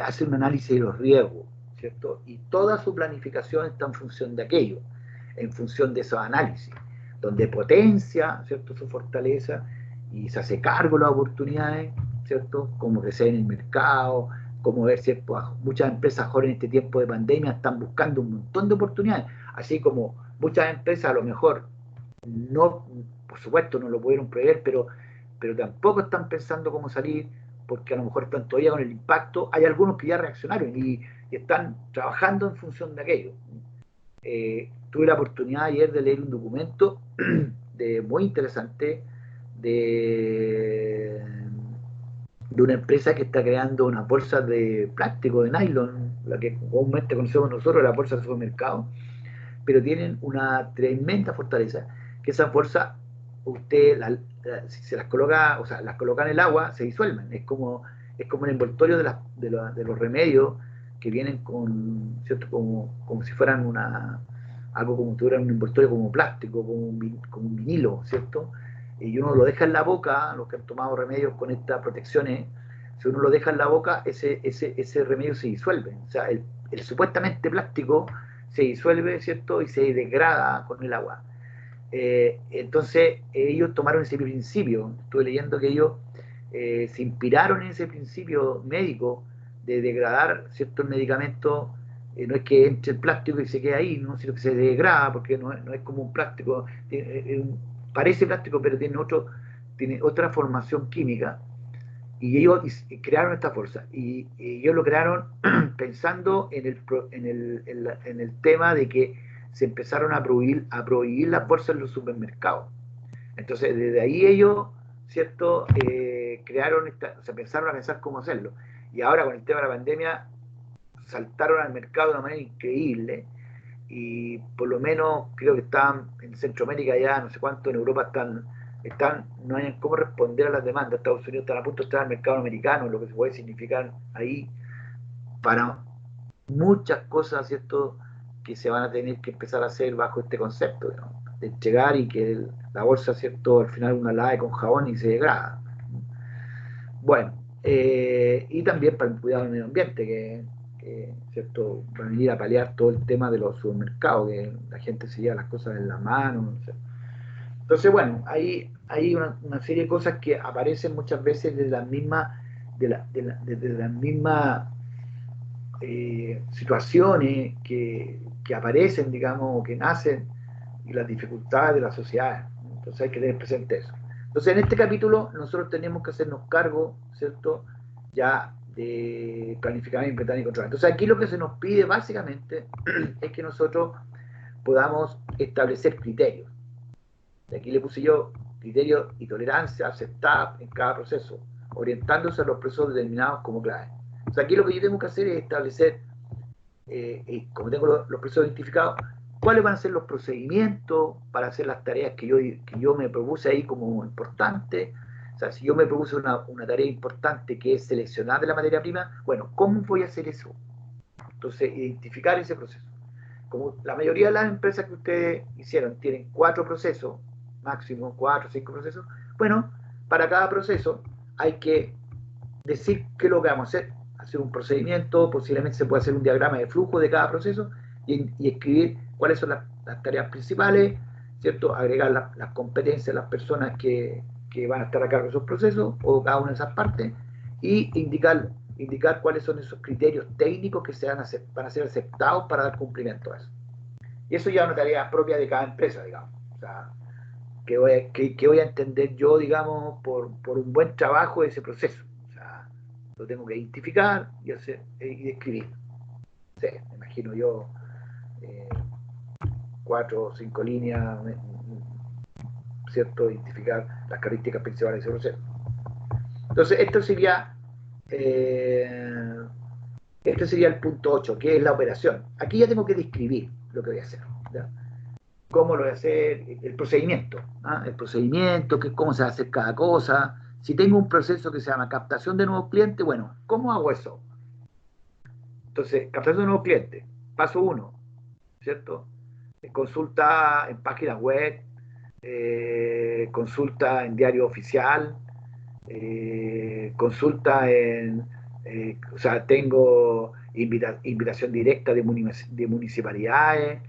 hace un análisis de los riesgos, ¿cierto? Y toda su planificación está en función de aquello, en función de esos análisis, donde potencia, ¿cierto?, su fortaleza y se hace cargo de las oportunidades, ¿cierto?, como crecer en el mercado, como ver si muchas empresas ahora en este tiempo de pandemia están buscando un montón de oportunidades, así como muchas empresas a lo mejor no, por supuesto no lo pudieron prever, pero tampoco están pensando cómo salir, porque a lo mejor están todavía con el impacto. Hay algunos que ya reaccionaron y están trabajando en función de aquello. Tuve la oportunidad ayer de leer un documento muy interesante de una empresa que está creando unas bolsas de plástico, de nylon, la que comúnmente conocemos nosotros, la bolsa de supermercado, pero tienen una tremenda fortaleza, que esas bolsas, usted si se las coloca, o sea, las coloca en el agua, se disuelven, es como el envoltorio de los remedios que vienen con, ¿cierto?, como si fueran algo como si tuvieran un envoltorio como plástico, como un vinilo, ¿cierto? Y uno lo deja en la boca, los que han tomado remedios con estas protecciones, si uno lo deja en la boca, ese remedio se disuelve. O sea, el supuestamente plástico se disuelve, ¿cierto?, y se degrada con el agua. Entonces, ellos tomaron ese principio. Estuve leyendo que ellos se inspiraron en ese principio médico de degradar ciertos medicamentos. No es que entre el plástico y se quede ahí, ¿no?, sino que se degrada, porque no es como un plástico, parece plástico, pero tiene otra formación química. Y ellos crearon esta fuerza. Y ellos lo crearon pensando en el tema de que se empezaron a prohibir las bolsas en los supermercados. Entonces, desde ahí ellos, ¿cierto?, o sea, pensaron a pensar cómo hacerlo. Y ahora con el tema de la pandemia, saltaron al mercado de una manera increíble. Y por lo menos creo que están en Centroamérica ya, no sé cuánto, en Europa están no hay cómo responder a las demandas. Estados Unidos está a punto de entrar al mercado americano, lo que se puede significar ahí para muchas cosas, ¿cierto?, que se van a tener que empezar a hacer bajo este concepto, ¿no?, de entregar y que la bolsa, ¿cierto?, al final una lave con jabón y se degrada. Bueno, y también para el cuidado del medio ambiente, ¿cierto?, para venir a paliar todo el tema de los supermercados, que la gente se lleva las cosas en la mano, no sé. Entonces, bueno, hay una serie de cosas que aparecen muchas veces de las mismas situaciones que aparecen, digamos, o que nacen, y las dificultades de la sociedad. Entonces hay que tener presente eso. Entonces, en este capítulo nosotros tenemos que hacernos cargo, ¿cierto?, ya de planificar, implementar y controlar. Entonces, aquí lo que se nos pide básicamente es que nosotros podamos establecer criterios. De aquí le puse yo criterios y tolerancia aceptadas en cada proceso, orientándose a los procesos determinados como clave. O sea, aquí lo que yo tengo que hacer es establecer, como tengo los procesos identificados, cuáles van a ser los procedimientos para hacer las tareas que yo me propuse ahí como importantes. O sea, si yo me propuse una tarea importante que es seleccionar de la materia prima, bueno, ¿cómo voy a hacer eso? Entonces, identificar ese proceso. Como la mayoría de las empresas que ustedes hicieron tienen 4 procesos, máximo 4 o 5 procesos, bueno, para cada proceso hay que decir qué es lo que vamos a hacer un procedimiento, posiblemente se puede hacer un diagrama de flujo de cada proceso y escribir cuáles son las tareas principales, ¿cierto? Agregar las competencias de las personas que van a estar a cargo de esos procesos o cada una de esas partes y indicar cuáles son esos criterios técnicos que van a ser aceptados para dar cumplimiento a eso. Y eso ya es una tarea propia de cada empresa, digamos. O sea, que voy a entender yo, digamos, por un buen trabajo de ese proceso. O sea, lo tengo que identificar y describir. Sí, me imagino yo 4 o 5 líneas, ¿cierto? Identificar las características principales de ese proceso. Entonces, este sería el punto 8, que es la operación. Aquí ya tengo que describir lo que voy a hacer, ¿ya? Cómo lo voy a hacer, el procedimiento, ¿ah? El procedimiento, cómo se va a hacer cada cosa. Si tengo un proceso que se llama captación de nuevos clientes, bueno, ¿cómo hago eso? Entonces, captación de nuevos clientes, paso 1, ¿cierto? Consulta en páginas web, consulta en diario oficial, consulta o sea, tengo invitación directa de municipalidades.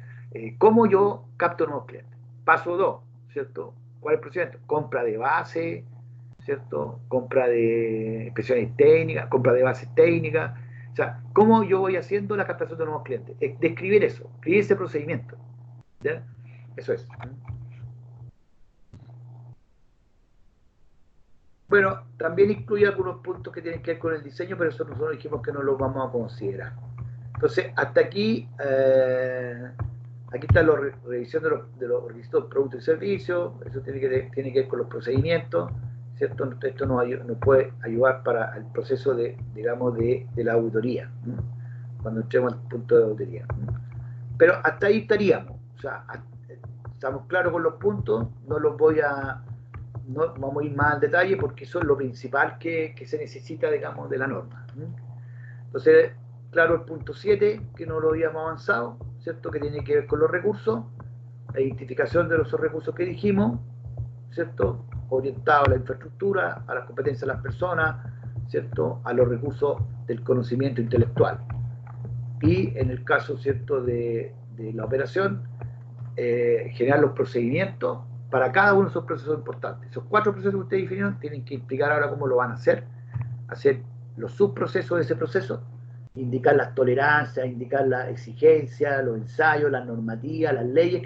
¿Cómo yo capto nuevos clientes? Paso 2, ¿cierto? ¿Cuál es el procedimiento? Compra de base, ¿cierto? Compra de inspecciones técnicas, compra de bases técnicas. O sea, ¿cómo yo voy haciendo la captación de nuevos clientes? Describir eso, escribir ese procedimiento, ¿ya? Eso es. Bueno, también incluye algunos puntos que tienen que ver con el diseño, pero eso nosotros dijimos que no los vamos a considerar. Entonces, hasta aquí, aquí está la revisión de los requisitos de productos y servicios, eso tiene que ver con los procedimientos, ¿cierto? Esto nos puede ayudar para el proceso digamos, de la auditoría, ¿no?, cuando entremos al punto de auditoría, ¿no? Pero hasta ahí estaríamos, o sea, estamos claros con los puntos, no vamos a ir más al detalle porque eso es lo principal que se necesita, digamos, de la norma. Entonces, claro, el punto 7, que no lo habíamos avanzado, ¿cierto?, que tiene que ver con los recursos, la identificación de los recursos que dijimos, ¿cierto?, orientado a la infraestructura, a las competencias de las personas, ¿cierto?, a los recursos del conocimiento intelectual. Y en el caso, ¿cierto?, de la operación, generar los procedimientos para cada uno de esos procesos importantes. Esos 4 procesos que ustedes definieron tienen que explicar ahora cómo lo van a hacer los subprocesos de ese proceso, indicar las tolerancias, indicar las exigencias, los ensayos, las normativas, las leyes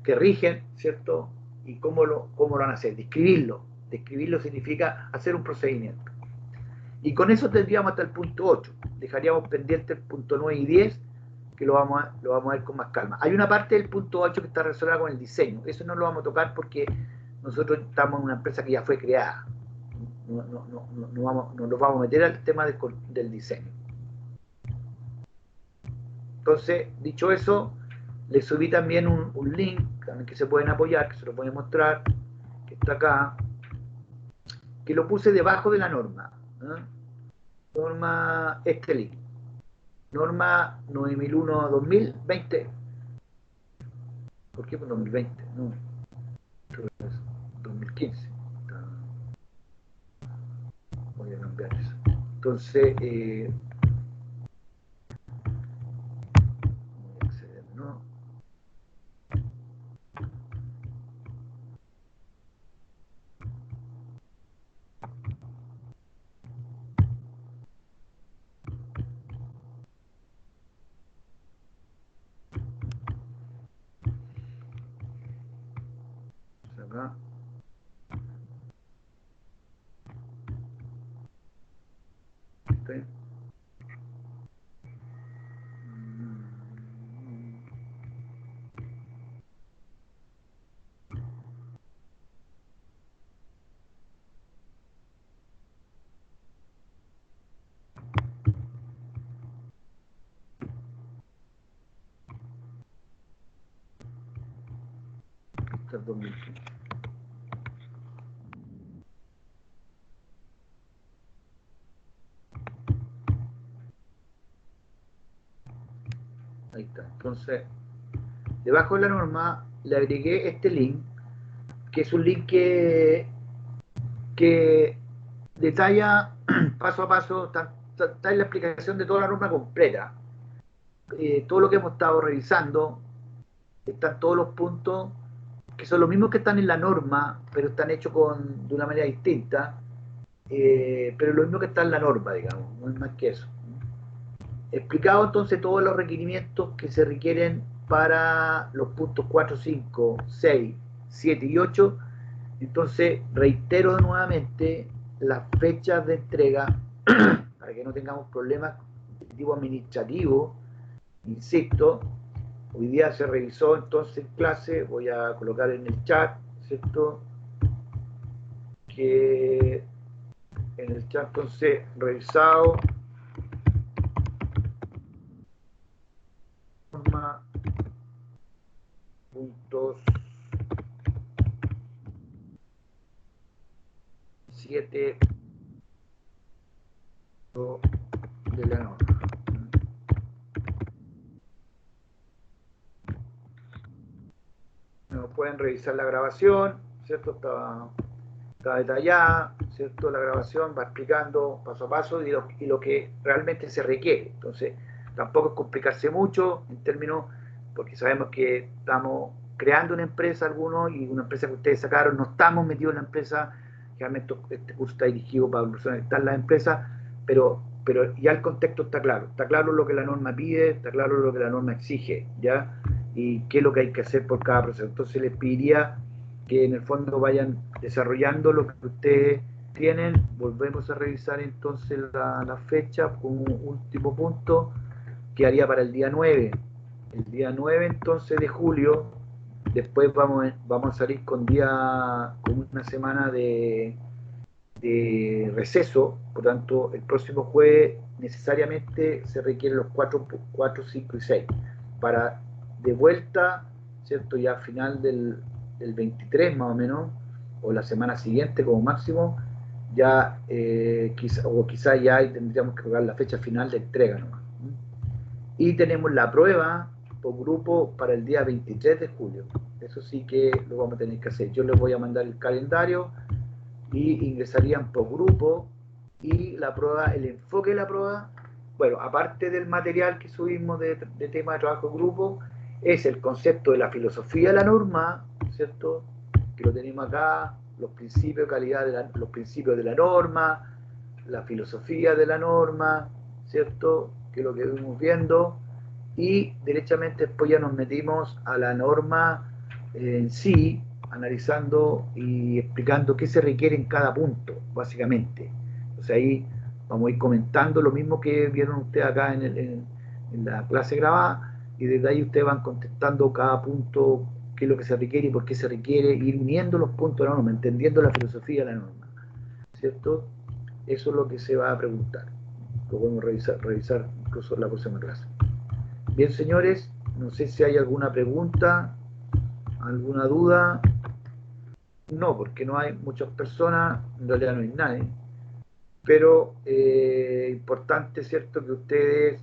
que rigen, ¿cierto? Y cómo lo van a hacer, describirlo. Describirlo significa hacer un procedimiento. Y con eso tendríamos hasta el punto 8. Dejaríamos pendiente el punto 9 y 10, que lo vamos a ver con más calma. Hay una parte del punto 8 que está relacionada con el diseño. Eso no lo vamos a tocar porque nosotros estamos en una empresa que ya fue creada. No nos vamos a meter al tema del diseño. Entonces, dicho eso, les subí también un link también que se pueden apoyar, que se lo voy a mostrar, que está acá, que lo puse debajo de la norma. Norma Estelí. Norma 9001-2020. ¿Por qué por 2020? No, 2015. Voy a cambiar eso. Entonces, voy a acceder, ¿no? Acá. ¿Sí? Hasta el 2015. Ahí está. Entonces, debajo de la norma le agregué este link, que es un link que detalla paso a paso, está en la explicación de toda la norma completa. Todo lo que hemos estado revisando, están todos los puntos que son los mismos que están en la norma, pero están hechos de una manera distinta, pero lo mismo que está en la norma, digamos, no es más que eso. Explicado entonces todos los requerimientos que se requieren para los puntos 4, 5, 6, 7 y 8. Entonces reitero nuevamente las fechas de entrega para que no tengamos problemas de tipo administrativo. Insisto, hoy día se revisó entonces en clase, voy a colocar en el chat, ¿cierto? Que en el chat entonces revisado puntos 7 de la norma. No, pueden revisar la grabación, ¿cierto? Está detallada, ¿cierto? La grabación va explicando paso a paso y lo que realmente se requiere. Entonces, tampoco es complicarse mucho en términos, porque sabemos que estamos creando una empresa algunos y una empresa que ustedes sacaron, no estamos metidos en la empresa, realmente este curso está dirigido para personas que están en la empresa, pero ya el contexto está claro lo que la norma pide, está claro lo que la norma exige, ¿ya? Y qué es lo que hay que hacer por cada proceso. Entonces les pediría que en el fondo vayan desarrollando lo que ustedes tienen. Volvemos a revisar entonces la fecha como último punto que haría para el día 9. El día 9 entonces de julio, después vamos a salir con una semana de receso, por tanto el próximo jueves necesariamente se requieren los 4, 5 y 6 para de vuelta, ¿cierto? Ya a final del 23 más o menos, o la semana siguiente como máximo, ya quizá ya tendríamos que jugar la fecha final de entrega nomás. Y tenemos la prueba por grupo para el día 23 de julio. Eso sí que lo vamos a tener que hacer. Yo les voy a mandar el calendario y ingresarían por grupo y la prueba, el enfoque de la prueba, bueno, aparte del material que subimos de tema de trabajo en grupo, es el concepto de la filosofía de la norma, ¿cierto? Que lo tenemos acá, los principios de calidad, los principios de la norma, la filosofía de la norma, ¿cierto? Que es lo que vimos viendo, y derechamente después ya nos metimos a la norma en sí, analizando y explicando qué se requiere en cada punto, básicamente. Entonces ahí vamos a ir comentando lo mismo que vieron ustedes acá en la clase grabada, y desde ahí ustedes van contestando cada punto, qué es lo que se requiere y por qué se requiere, ir uniendo los puntos de la norma, entendiendo la filosofía de la norma, ¿cierto? Eso es lo que se va a preguntar. Lo podemos revisar incluso en la próxima clase. Bien, señores, no sé si hay alguna pregunta, alguna duda. No, porque no hay muchas personas, en realidad no hay nadie, pero importante, ¿cierto?, que ustedes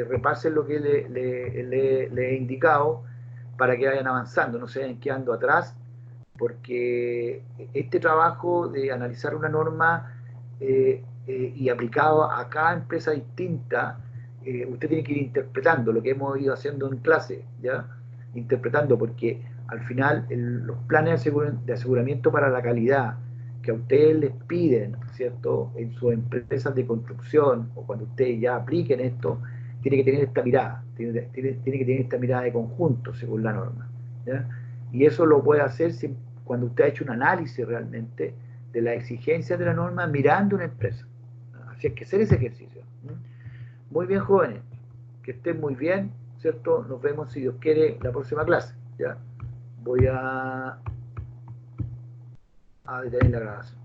repasen lo que le he indicado para que vayan avanzando, no se vayan quedando atrás, porque este trabajo de analizar una norma y aplicado a cada empresa distinta, usted tiene que ir interpretando lo que hemos ido haciendo en clase, ¿ya? Interpretando, porque al final los planes de aseguramiento para la calidad que a ustedes les piden, ¿cierto?, en sus empresas de construcción o cuando ustedes ya apliquen esto, tiene que tener esta mirada, tiene que tener esta mirada de conjunto según la norma, ¿ya? Y eso lo puede hacer cuando usted ha hecho un análisis realmente de las exigencias de la norma mirando una empresa. Así es que hacer ese ejercicio. Muy bien, jóvenes, que estén muy bien, ¿cierto? Nos vemos, si Dios quiere, la próxima clase, ¿ya? Voy a detener la grabación.